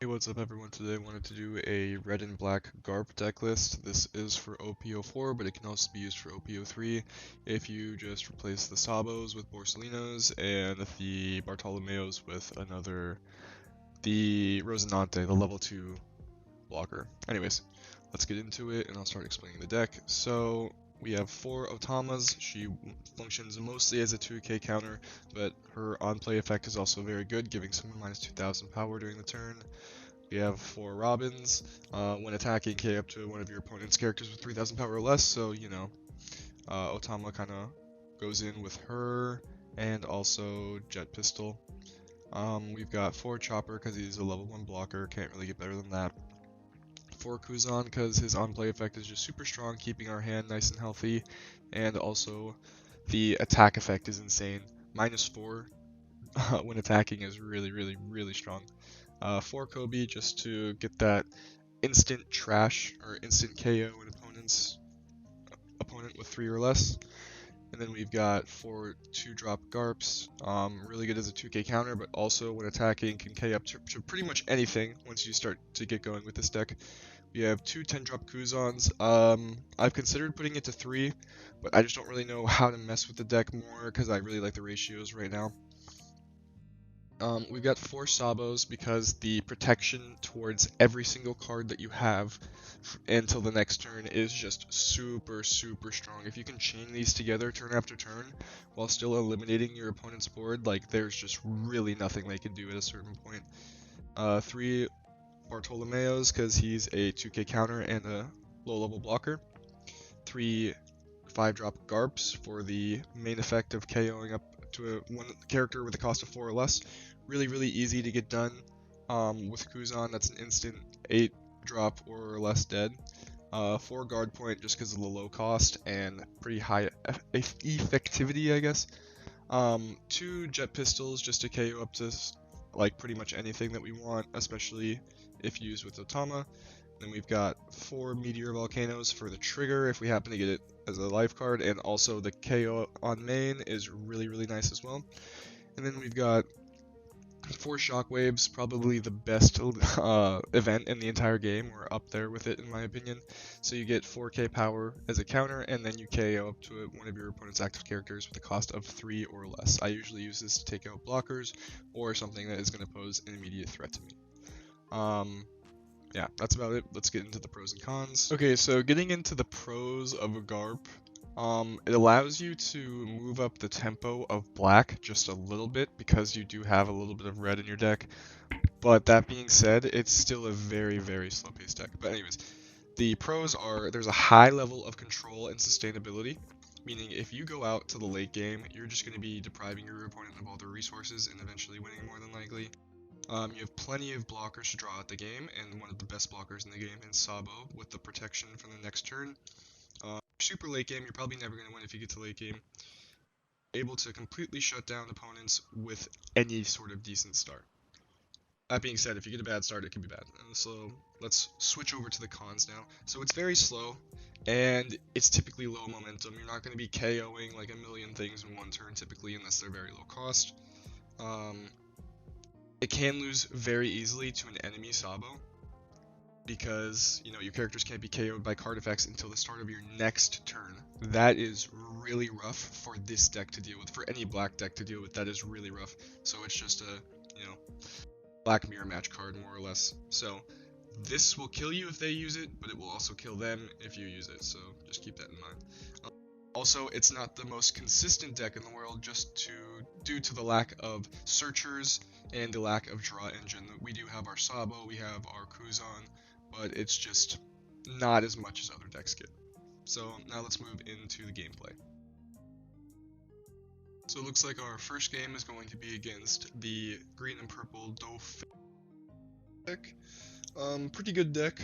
Hey, what's up everyone? Today I wanted to do a red and black GARP deck list. This is for OP04, but it can also be used for OP03 if you just replace the Sabos with Borsalinos and the Bartolomeos with the Rosinante, the level 2 blocker. Anyways, let's get into it and I'll start explaining the deck. So we have 4 Otamas. She functions mostly as a 2k counter, but her on-play effect is also very good, giving someone minus 2000 power during the turn. We have 4 Robins. When attacking, K up to one of your opponent's characters with 3000 power or less, so Otama kind of goes in with her, and also Jet Pistol. We've got 4 Chopper because he's a level 1 blocker, can't really get better than that. 4 Kuzan because his on-play effect is just super strong, keeping our hand nice and healthy, and also the attack effect is insane. -4 when attacking is really strong. 4 Kobe just to get that instant trash or instant KO an opponent with 3 or less. And then we've got 4 2-drop Garps, really good as a 2k counter, but also when attacking can K up to pretty much anything once you start to get going with this deck. We have 2 10-drop Kuzans. I've considered putting it to 3, but I just don't really know how to mess with the deck more because I really like the ratios right now. We've got 4 Sabos because the protection towards every single card that you have until the next turn is just super strong. If you can chain these together turn after turn while still eliminating your opponent's board, like there's just really nothing they can do at a certain point. 3 Bartolomeos because he's a 2k counter and a low level blocker. 3 5-drop Garps for the main effect of KOing up to one character with a cost of 4 or less. Really easy to get done. With Kuzan, that's an instant 8-drop or less dead. 4 guard point just because of the low cost and pretty high effectivity, I guess. 2 jet pistols just to KO up to like pretty much anything that we want, especially if used with Otama. Then we've got 4 Meteor Volcanoes for the trigger if we happen to get it as a life card, and also the KO on main is really nice as well. And then we've got 4 Shockwaves, probably the best event in the entire game. We're up there with it in my opinion. So you get 4k power as a counter, and then you KO up to one of your opponent's active characters with a cost of 3 or less. I usually use this to take out blockers or something that is going to pose an immediate threat to me. Yeah, that's about it. Let's get into the pros and cons. Okay, so getting into the pros of a GARP, it allows you to move up the tempo of black just a little bit because you do have a little bit of red in your deck. But that being said, it's still a very slow-paced deck. But anyways, the pros are there's a high level of control and sustainability, meaning if you go out to the late game, you're just going to be depriving your opponent of all their resources and eventually winning more than likely. You have plenty of blockers to draw out the game, and one of the best blockers in the game is Sabo with the protection from the next turn. Super late game, you're probably never going to win if you get to late game. Able to completely shut down opponents with any sort of decent start. That being said, if you get a bad start, it can be bad. So let's switch over to the cons now. So it's very slow, and it's typically low momentum. You're not going to be KOing like a million things in one turn typically unless they're very low cost. It can lose very easily to an enemy Sabo because, your characters can't be KO'd by card effects until the start of your next turn. That is really rough for this deck to deal with. For any black deck to deal with, that is really rough. So it's just a, black mirror match card, more or less. So this will kill you if they use it, but it will also kill them if you use it. So just keep that in mind. Also, it's not the most consistent deck in the world due to the lack of searchers and the lack of draw engine. We do have our Sabo, we have our Kuzan, but it's just not as much as other decks get. So now let's move into the gameplay. So it looks like our first game is going to be against the green and purple Dauphin deck. Pretty good deck,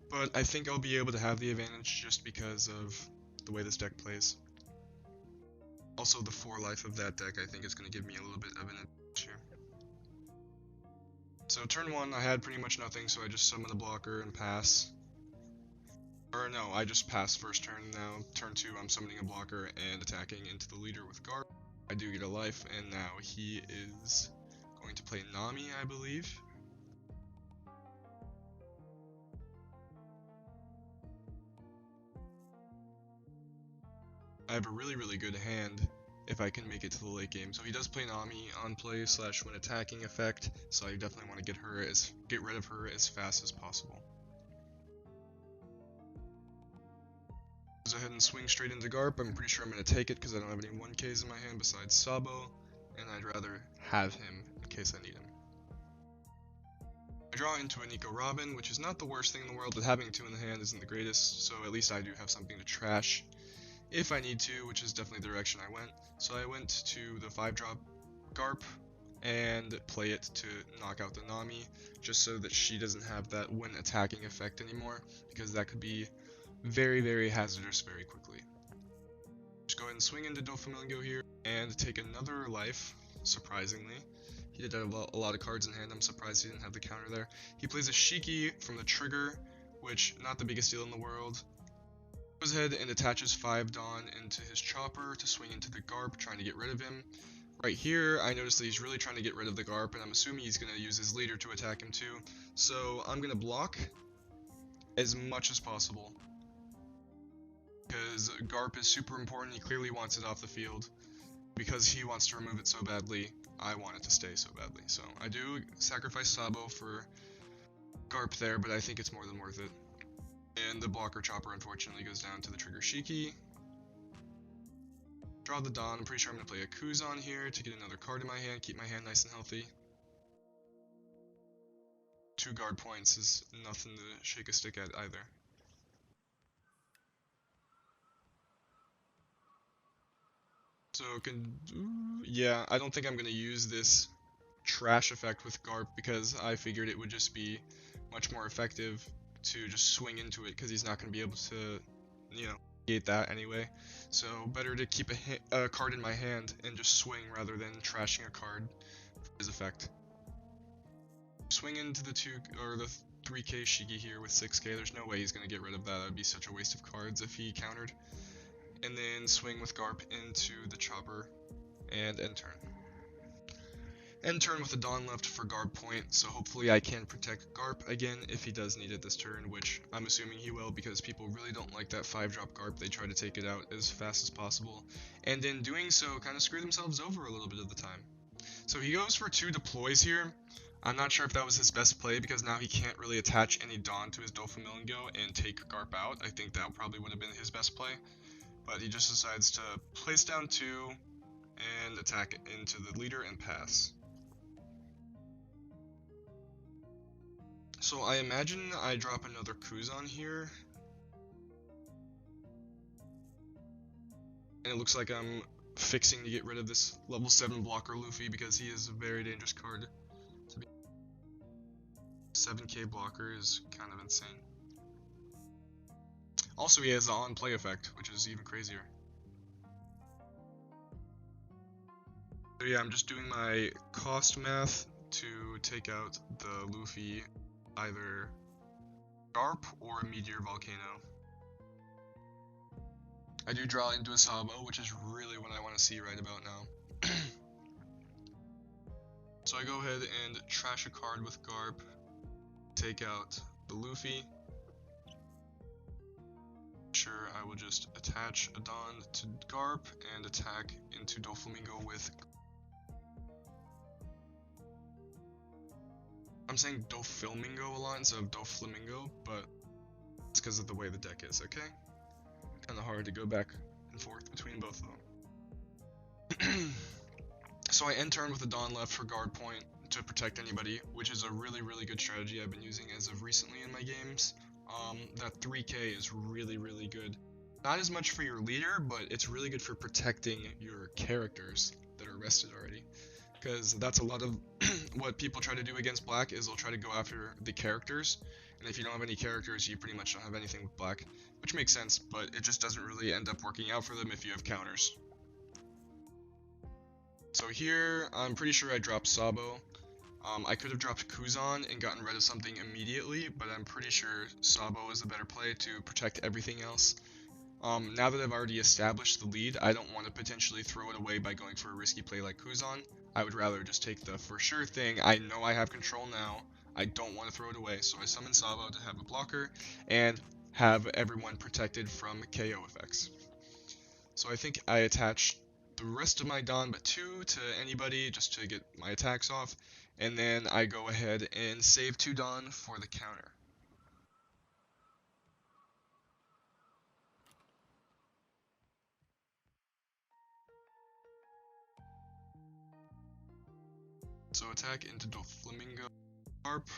but I think I'll be able to have the advantage just because of the way this deck plays. Also, the 4 life of that deck I think is going to give me a little bit of an advantage here. So turn 1, I had pretty much nothing, so I just summon a blocker and pass. Or no, I just passed first turn. Now turn 2, I'm summoning a blocker and attacking into the leader with GARP. I do get a life, and now he is going to play Nami, I believe. have a really good hand if I can make it to the late game. So he does play Nami on play / when attacking effect, so I definitely want to get rid of her as fast as possible. Go ahead and swing straight into GARP. I'm pretty sure I'm going to take it because I don't have any 1Ks in my hand besides Sabo, and I'd rather have him in case I need him. I draw into a Nico Robin, which is not the worst thing in the world, but having 2 in the hand isn't the greatest, so at least I do have something to trash if I need to, which is definitely the direction I went. So I went to the 5-drop GARP and play it to knock out the Nami, just so that she doesn't have that when attacking effect anymore, because that could be very hazardous very quickly. Just go ahead and swing into Doflamingo here and take another life, surprisingly. He did have a lot of cards in hand. I'm surprised he didn't have the counter there. He plays a Shiki from the trigger, which not the biggest deal in the world. Goes ahead and attaches 5 Dawn into his chopper to swing into the GARP, trying to get rid of him. Right here, I noticed that he's really trying to get rid of the GARP, and I'm assuming he's going to use his leader to attack him too. So I'm going to block as much as possible, because GARP is super important. He clearly wants it off the field. Because he wants to remove it so badly, I want it to stay so badly. So I do sacrifice Sabo for GARP there, but I think it's more than worth it. And the blocker chopper unfortunately goes down to the trigger Shiki. Draw the Dawn. I'm pretty sure I'm going to play a Kuzan here to get another card in my hand, keep my hand nice and healthy. 2 guard points is nothing to shake a stick at either. So yeah, I don't think I'm going to use this trash effect with GARP because I figured it would just be much more effective to just swing into it because he's not going to be able to, negate that anyway. So better to keep a card in my hand and just swing rather than trashing a card for his effect. Swing into the 3k Shigi here with 6k. There's no way he's going to get rid of that. That would be such a waste of cards if he countered. And then swing with GARP into the chopper and end turn. End turn with a Dawn left for guard point, so hopefully I can protect GARP again if he does need it this turn, which I'm assuming he will because people really don't like that 5-drop GARP. They try to take it out as fast as possible, and in doing so kind of screw themselves over a little bit of the time. So he goes for 2 deploys here. I'm not sure if that was his best play because now he can't really attach any Dawn to his Doflamingo and take GARP out. I think that probably would have been his best play. But he just decides to place down 2 and attack into the leader and pass. So I imagine I drop another Kuzan here. And it looks like I'm fixing to get rid of this level 7 blocker Luffy because he is a very dangerous card. 7k blocker is kind of insane. Also, he has the on-play effect, which is even crazier. So yeah, I'm just doing my cost math to take out the Luffy, either GARP or Meteor Volcano. I do draw into a Sabo, which is really what I want to see right about now. So I go ahead and trash a card with GARP, take out the Luffy. Sure, I will just attach a Dawn to GARP and attack into Doflamingo with. I'm saying Doflamingo a lot instead of Doflamingo, but it's because of the way the deck is, okay? Kinda hard to go back and forth between both of them. So I end turn with a Dawn left for guard point to protect anybody, which is a really good strategy I've been using as of recently in my games. That 3k is really good. Not as much for your leader, but it's really good for protecting your characters that are rested already. Because that's a lot of what people try to do against black is they'll try to go after the characters. And if you don't have any characters, you pretty much don't have anything with black. Which makes sense, but it just doesn't really end up working out for them if you have counters. So here, I'm pretty sure I dropped Sabo. I could have dropped Kuzan and gotten rid of something immediately, but I'm pretty sure Sabo is a better play to protect everything else. Now that I've already established the lead, I don't want to potentially throw it away by going for a risky play like Kuzan. I would rather just take the for sure thing. I know I have control now. I don't want to throw it away, so I summon Sabo to have a blocker and have everyone protected from KO effects. So I think I attach the rest of my Don but 2 to anybody just to get my attacks off, and then I go ahead and save 2 Don for the counter. So attack into Doflamingo. GARP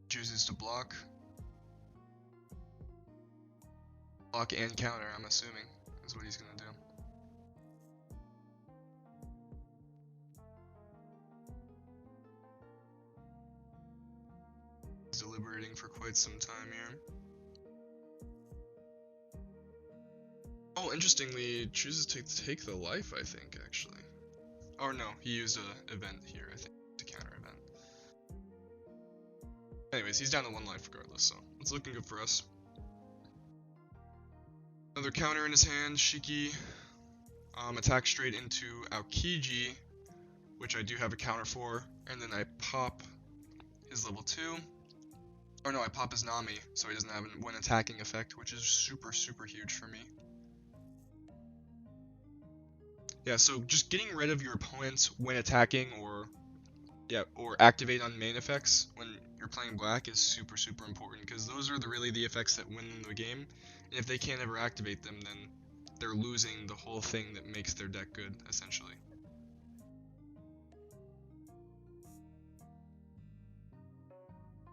chooses to block. Block and counter, I'm assuming, is what he's gonna do. He's deliberating for quite some time here. Oh, interestingly, chooses to take the life, I think, actually. Or no, he used a event here, I think, to counter event. Anyways, he's down to 1 life regardless, so it's looking good for us. Another counter in his hand, Shiki. Attack straight into Aokiji, which I do have a counter for, and then I pop his level 2. Or no, I pop his Nami, so he doesn't have one attacking effect, which is super, super huge for me. Yeah, so just getting rid of your opponents when attacking or activate on main effects when you're playing black is super, super important, because those are really the effects that win the game, and if they can't ever activate them, then they're losing the whole thing that makes their deck good, essentially.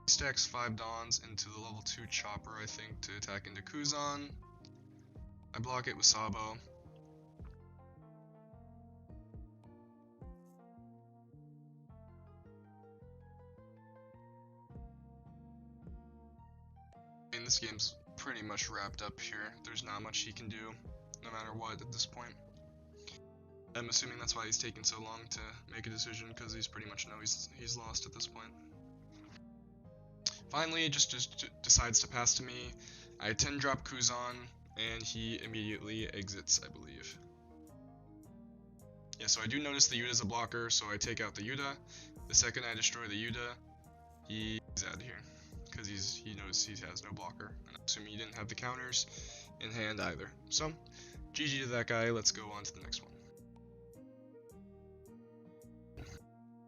He stacks 5 Dons into the level 2 Chopper, I think, to attack into Kuzan. I block it with Sabo. I mean, this game's pretty much wrapped up here. There's not much he can do, no matter what, at this point. I'm assuming that's why he's taking so long to make a decision, because he's pretty much know he's lost at this point. Finally, he just decides to pass to me. I 10-drop Kuzan, and he immediately exits, I believe. Yeah, so I do notice the Yuda's a blocker, so I take out the Yuda. The second I destroy the Yuda, he's out of here, because he knows he has no blocker. And I'm assuming he didn't have the counters in hand either. So, GG to that guy, let's go on to the next one.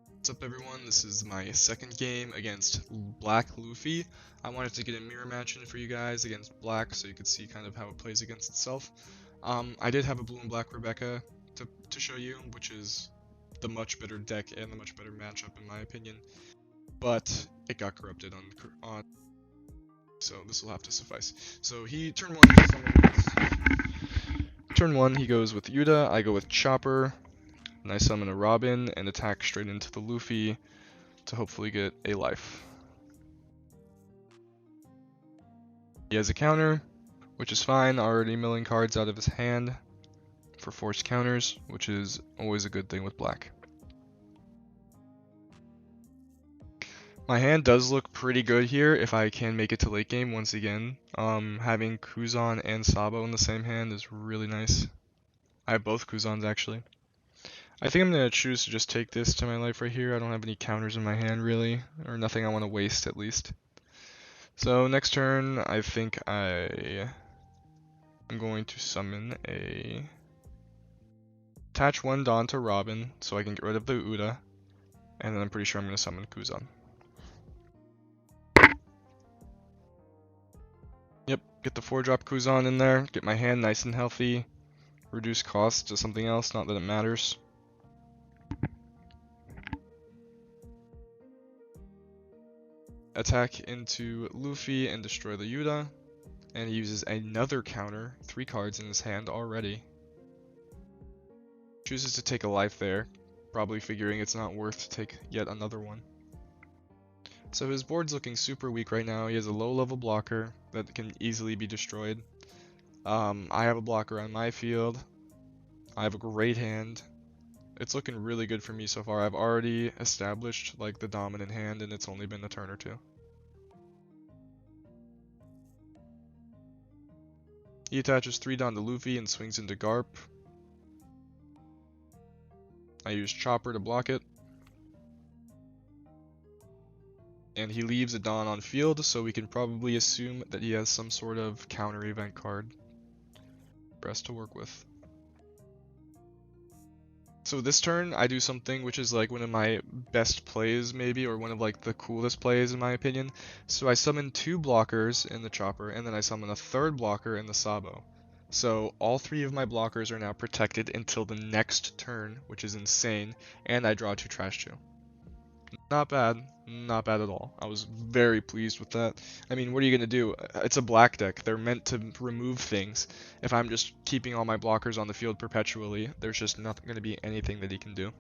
What's up everyone, this is my second game against Black Luffy. I wanted to get a mirror match in for you guys against Black so you could see kind of how it plays against itself. I did have a blue and black Rebecca to show you, which is the much better deck and the much better matchup in my opinion, but it got corrupted on so this will have to suffice. So he turn 1 he goes with Yuda, I go with Chopper, and I summon a Robin and attack straight into the Luffy to hopefully get a life. He has a counter, which is fine, already milling cards out of his hand for forced counters, which is always a good thing with Black. My hand does look pretty good here if I can make it to late game once again. Having Kuzan and Sabo in the same hand is really nice. I have both Kuzans actually. I think I'm going to choose to just take this to my life right here. I don't have any counters in my hand really, or nothing I want to waste at least. So next turn, I think I'm going to summon attach 1 Dawn to Robin so I can get rid of the Uda, and then I'm pretty sure I'm going to summon Kuzan. Yep, get the 4-drop Kuzan in there, get my hand nice and healthy, reduce cost to something else, not that it matters. Attack into Luffy and destroy the Yuda, and he uses another counter, 3 cards in his hand already. Chooses to take a life there, probably figuring it's not worth to take yet another one. So his board's looking super weak right now. He has a low level blocker that can easily be destroyed. I have a blocker on my field. I have a great hand. It's looking really good for me so far. I've already established like the dominant hand, and it's only been a turn or two. He attaches 3 down to Luffy and swings into GARP. I use Chopper to block it. And he leaves a Dawn on field, so we can probably assume that he has some sort of counter event card. rest to work with. So this turn, I do something which is like one of my best plays maybe, or one of like the coolest plays in my opinion. So I summon 2 blockers in the chopper, and then I summon a 3rd blocker in the sabo. So all 3 of my blockers are now protected until the next turn, which is insane, and I draw 2 Trash 2. Not bad. Not bad at all. I was very pleased with that. I mean, what are you going to do? It's a black deck. They're meant to remove things. If I'm just keeping all my blockers on the field perpetually, there's just not going to be anything that he can do.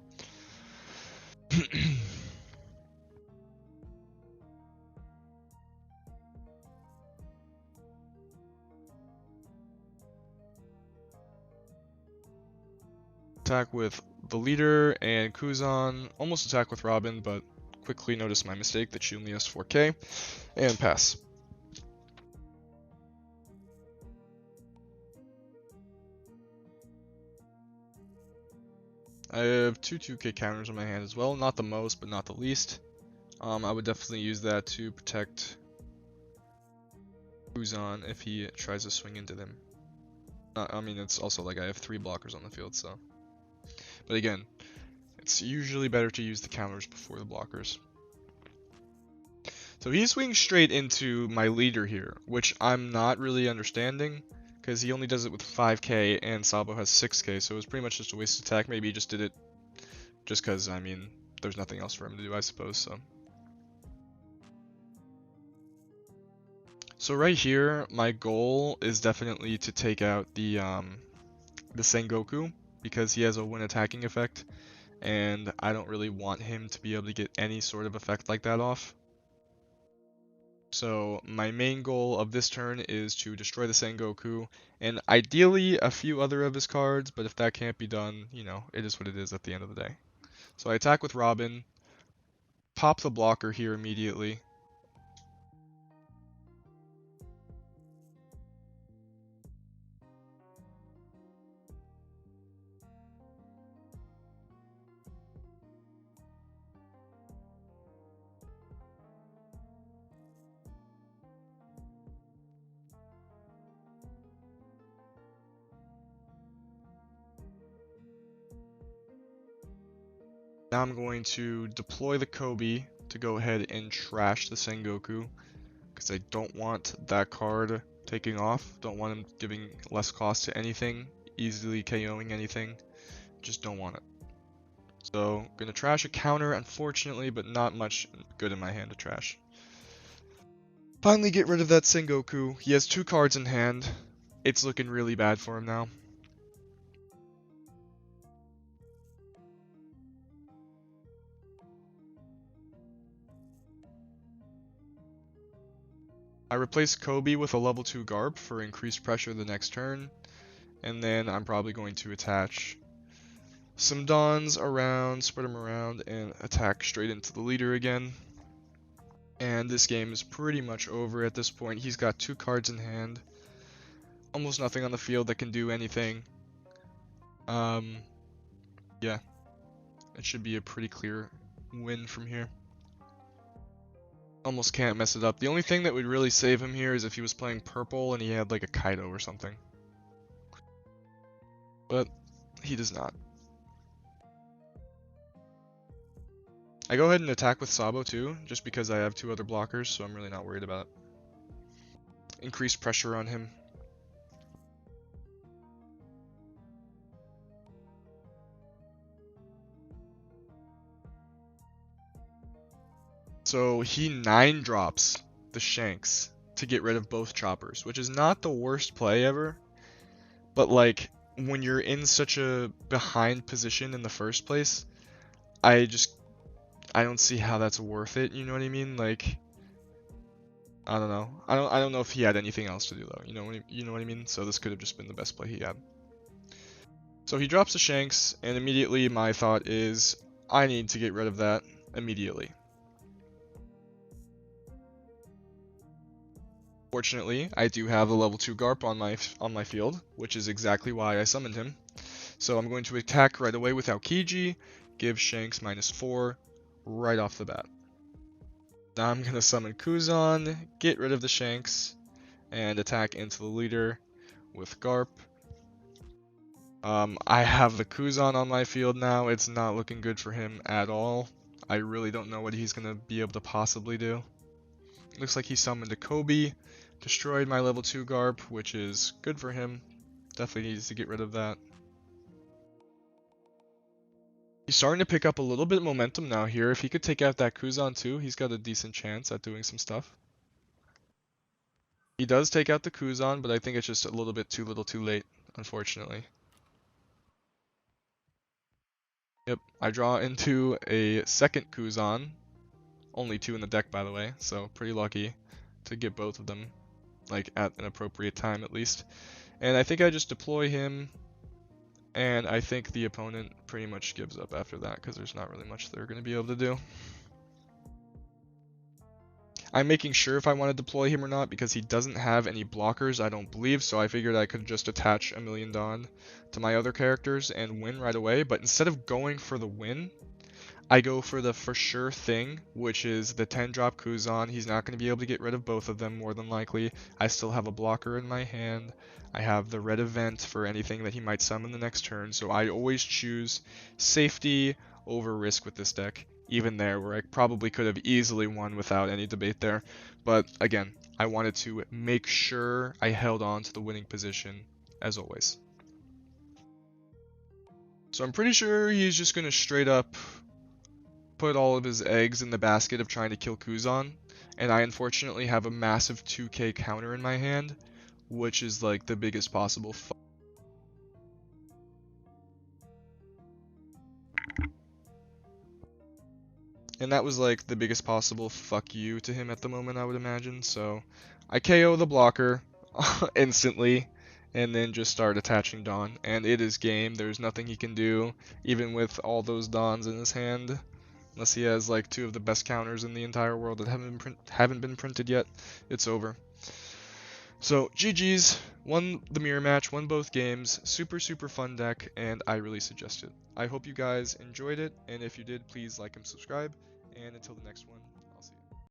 Attack with the leader and Kuzan. Almost attack with Robin, but quickly notice my mistake that she only has 4k. And pass. I have 2 2k counters in my hand as well. Not the most, but not the least. I would definitely use that to protect Kuzan if he tries to swing into them. I mean, it's also like I have 3 blockers on the field, so. But again, it's usually better to use the counters before the blockers. So he swings straight into my leader here, which I'm not really understanding, because he only does it with 5k and Sabo has 6k, so it was pretty much just a waste of attack. Maybe he just did it just because, I mean, there's nothing else for him to do, I suppose, so. So right here, my goal is definitely to take out the Sengoku, because he has a win attacking effect, and I don't really want him to be able to get any sort of effect like that off. So my main goal of this turn is to destroy the Sengoku, and ideally a few other of his cards, but if that can't be done, you know, it is what it is at the end of the day. So I attack with Robin, pop the blocker here immediately. Now I'm going to deploy the Kobe to go ahead and trash the Sengoku, because I don't want that card taking off. Don't want him giving less cost to anything, easily KOing anything. Just don't want it. So, gonna trash a counter, unfortunately, but not much good in my hand to trash. Finally get rid of that Sengoku. He has 2 cards in hand. It's looking really bad for him now. I replace Kobe with a level 2 GARP for increased pressure the next turn, and then I'm probably going to attach some Dons around, spread them around, and attack straight into the leader again. And this game is pretty much over at this point. He's got 2 cards in hand, almost nothing on the field that can do anything. Yeah, it should be a pretty clear win from here. Almost can't mess it up. The only thing that would really save him here is if he was playing purple and he had like a Kaido or something. But he does not. I go ahead and attack with Sabo too, just because I have 2 other blockers, so I'm really not worried about it. Increase pressure on him. So he 9-drops the Shanks to get rid of both choppers, which is not the worst play ever. But like, when you're in such a behind position in the first place, I don't see how that's worth it, you know what I mean? Like, I don't know. I don't know if he had anything else to do though, you know what I mean? So this could have just been the best play he had. So he drops the Shanks, and immediately my thought is, I need to get rid of that immediately. Fortunately, I do have a level 2 GARP on my field, which is exactly why I summoned him. So I'm going to attack right away with Aokiji, give Shanks -4 right off the bat. Now I'm going to summon Kuzan, get rid of the Shanks, and attack into the leader with GARP. I have the Kuzan on my field now. It's not looking good for him at all. I really don't know what he's going to be able to possibly do. Looks like he summoned a Kobe, destroyed my level 2 GARP, which is good for him. Definitely needs to get rid of that. He's starting to pick up a little bit of momentum now here. If he could take out that Kuzan too, he's got a decent chance at doing some stuff. He does take out the Kuzan, but I think it's just a little bit too little too late, unfortunately. Yep, I draw into a second Kuzan. Only 2 in the deck, by the way, so pretty lucky to get both of them, like, at an appropriate time at least. And I think I just deploy him, and I think the opponent pretty much gives up after that, because there's not really much they're going to be able to do. I'm making sure if I want to deploy him or not, because he doesn't have any blockers, I don't believe, so I figured I could just attach a Million Dawn to my other characters and win right away, but instead of going for the win, I go for the for sure thing, which is the 10-drop Kuzan. He's not going to be able to get rid of both of them, more than likely. I still have a blocker in my hand. I have the red event for anything that he might summon the next turn, so I always choose safety over risk with this deck, even there, where I probably could have easily won without any debate there. But again, I wanted to make sure I held on to the winning position, as always. So I'm pretty sure he's just going to straight up put all of his eggs in the basket of trying to kill Kuzan, and I unfortunately have a massive 2k counter in my hand, which is like the biggest possible and that was like the biggest possible fuck you to him at the moment, I would imagine. So I KO the blocker instantly, and then just start attaching Dawn, and it is game. There's nothing he can do, even with all those Dawns in his hand. Unless he has like 2 of the best counters in the entire world that haven't been printed yet, it's over. So GG's, won the mirror match, won both games, super fun deck, and I really suggest it. I hope you guys enjoyed it, and if you did, please like and subscribe, and until the next one.